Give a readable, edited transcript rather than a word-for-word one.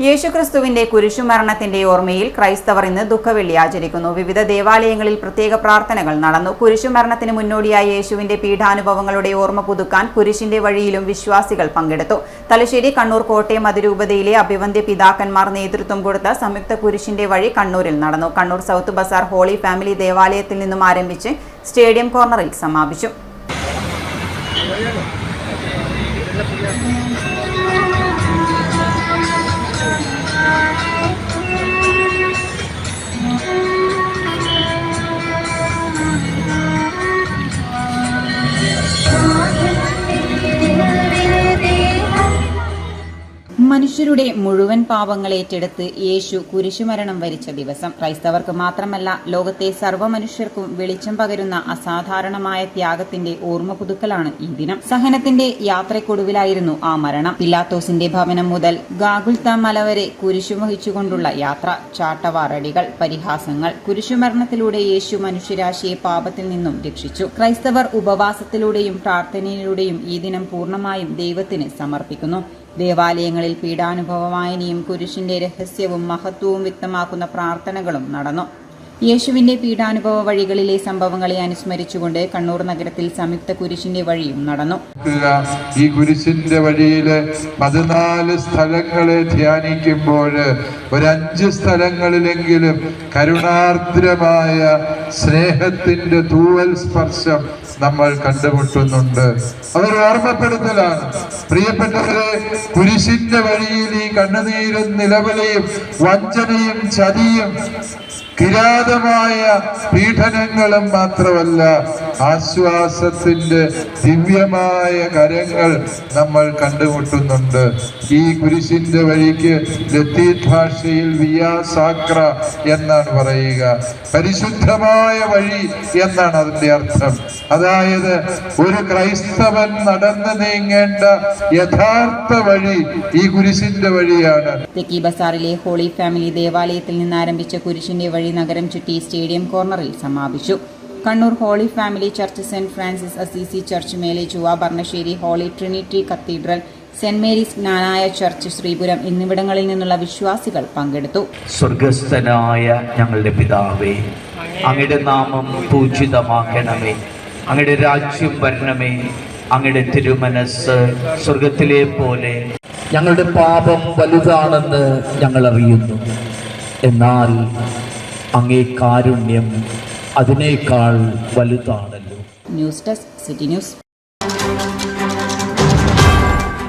യേശുക്രിസ്തുവിന്റെ കുരിശുമരണത്തിന്റെ ഓർമ്മയിൽ ക്രൈസ്തവർ ഇന്ന് ദുഃഖവെള്ളി ആചരിക്കുന്നു. വിവിധ ദേവാലയങ്ങളിൽ പ്രത്യേക പ്രാർത്ഥനകൾ നടന്നു. കുരിശുമരണത്തിന് മുന്നോടിയായി യേശുവിന്റെ പീഡാനുഭവങ്ങളുടെ ഓർമ്മ പുതുക്കാൻ കുരിശിന്റെ വഴിയിലും വിശ്വാസികൾ പങ്കെടുത്തു. തലശ്ശേരി, കണ്ണൂർ, കോട്ടയം അതിരൂപതയിലെ അഭിവന്ദ്യ പിതാക്കന്മാർ നേതൃത്വം കൊടുത്ത സംയുക്ത കുരിശിന്റെ വഴി കണ്ണൂരിൽ നടന്നു. Kannur south Bazar holy family ദേവാലയത്തിൽ നിന്നും ആരംഭിച്ച് സ്റ്റേഡിയം കോർണറിൽ സമാപിച്ചു. മനുഷ്യരുടെ മുഴുവൻ പാപങ്ങൾ ഏറ്റെടുത്ത് യേശു കുരിശുമരണം വരിച്ച ദിവസം. ക്രൈസ്തവർക്ക് മാത്രമല്ല, ലോകത്തെ സർവ്വമനുഷ്യർക്കും വെളിച്ചം പകരുന്ന അസാധാരണമായ ത്യാഗത്തിന്റെ ഓർമ്മ പുതുക്കലാണ് ഈ ദിനം. സഹനത്തിന്റെ യാത്രയ്ക്കൊടുവിലായിരുന്നു ആ മരണം. പിലാത്തോസിന്റെ ഭവനം മുതൽ ഗാഗുൽത്ത മല വരെ കുരിശു വഹിച്ചുകൊണ്ടുള്ള യാത്ര, ചാട്ടവാറടികൾ, പരിഹാസങ്ങൾ. കുരിശുമരണത്തിലൂടെ യേശു മനുഷ്യരാശിയെ പാപത്തിൽ നിന്നും രക്ഷിച്ചു. ക്രൈസ്തവർ ഉപവാസത്തിലൂടെയും പ്രാർത്ഥനയിലൂടെയും ഈ ദിനം പൂർണ്ണമായും ദൈവത്തിന് സമർപ്പിക്കുന്നു. ദേവാലയങ്ങളിൽ പീഡാനുഭവവായനയും കുരിശിന്റെ രഹസ്യവും മഹത്വവും വ്യക്തമാക്കുന്ന പ്രാർത്ഥനകളും നടന്നു. യേശുവിന്റെ പീഡാനുഭവ വഴികളിലെ സംഭവങ്ങളെ അനുസ്മരിച്ചുകൊണ്ട് കണ്ണൂർ നഗരത്തിൽ സംയുക്ത കുരിശിന്റെ വഴിയും നടന്നു. ഈ കുരിശിന്റെ വഴിയില് 14 സ്ഥലങ്ങളെ ധ്യാനിക്കുമ്പോൾ ഒരു 5 സ്ഥലങ്ങളിലെങ്കിലും കരുണാർദ്രമായ സ്നേഹത്തിന്റെ തൂവൽ സ്പർശം നമ്മൾ കണ്ടുമുട്ടുന്നുണ്ട്. അവർ ഓർമ്മപ്പെടുത്തലാണ്. പ്രിയപ്പെട്ടവരെ, കുരിശിന്റെ വഴിയിൽ ഈ കണ്ണുനീരും നിലവിളിയും വഞ്ചനയും ചതിയും കിരാതമായ പീഡനങ്ങളും മാത്രമല്ല, ആശ്വാസത്തിന്റെ ദിവ്യമായ കരങ്ങൾ നമ്മൾ കണ്ടുമുട്ടുന്നുണ്ട്. ഈ കുരിശിന്റെ വഴിക്ക് ലത്തീൻ ഭാഷയിൽ വിയാ സാക്ര എന്നാണ് പറയുക. പരിശുദ്ധമായ വഴി എന്നാണ് അതിന്റെ അർത്ഥം. അതായത് ഒരു ക്രൈസ്തവൻ നടന്നു നീങ്ങേണ്ട യഥാർത്ഥ വഴി ഈ കുരിശിന്റെ വഴിയാണ്. തെക്കി ബസാറിലെ ഹോളി ഫാമിലി ദേവാലയത്തിൽ നിന്ന് ആരംഭിച്ച കുരിശിന്റെ വഴി നഗരം ചുറ്റി സ്റ്റേഡിയം കോർണറിൽ സമാപിച്ചു. Kannur holy family church, saint Francis Assisi church, മേലെ ചുവ, Burnassery holy trinity cathedral, saint Mary's Knanaya church, Sreepuram എന്നിവിടങ്ങളിൽ നിന്നുള്ള വിശ്വാസികൾ പങ്കെടുത്തു. സ്വർഗസ്ഥനായ ഞങ്ങളുടെ പിതാവേ, അങ്ങയുടെ നാമം പൂജിതമാക്കണമേ, അങ്ങയുടെ രാജ്യം വരണമേ, അങ്ങയുടെ തിരുമനസ് സ്വർഗത്തിലെ പോലെ. ഞങ്ങളുടെ പാപം വലുതാണെന്ന് ഞങ്ങൾ അറിയുന്നു, എന്നാൽ അങ്ങേ കാരുണ്യം അതിനേക്കാൾ വലുതാണല്ലോ. News desk, city news.